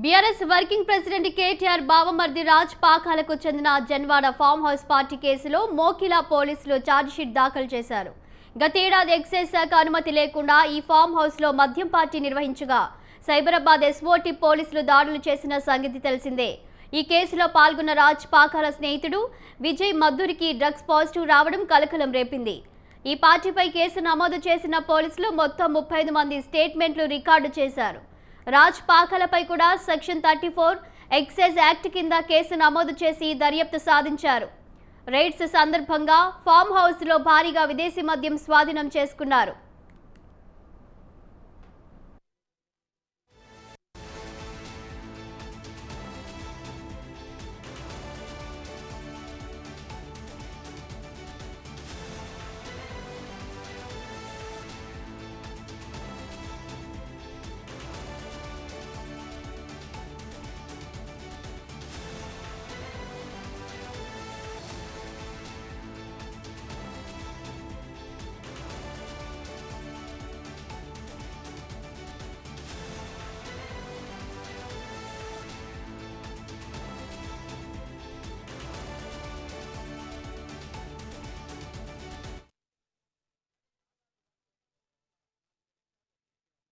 BRS working president KTR బావమర్ది రాజ్ పాకాలకు చెందిన జన్వాడ ఫామ్ హౌస్ పార్టీ కేసులో మోకిలా పోలీసులు ఛార్జిషీట్ దాఖలు చేశారు. గతేడాది ఎక్సైజ్ శాఖ అనుమతి లేకుండా ఈ ఫామ్ హౌస్లో మద్యం పార్టీ నిర్వహించగా సైబరాబాద్ ఎస్ఓటీ పోలీసులు దాడులు చేసిన సంగతి తెలిసిందే. ఈ కేసులో పాల్గొన్న రాజ్ పాకాల స్నేహితుడు విజయ్ మద్దూరికి డ్రగ్స్ పాజిటివ్ రావడం కలకలం రేపింది. ఈ పార్టీపై కేసు నమోదు చేసిన పోలీసులు మొత్తం 35 మంది స్టేట్మెంట్లు రికార్డు చేశారు. రాజ్ పాకాలపై కూడా సెక్షన్ 34 ఎక్సైజ్ యాక్ట్ కింద కేసు నమోదు చేసి దర్యాప్తు సాధించారు. రైడ్స్ సందర్భంగా ఫామ్ హౌస్లో భారీగా విదేశీ మద్యం స్వాధీనం చేసుకున్నారు.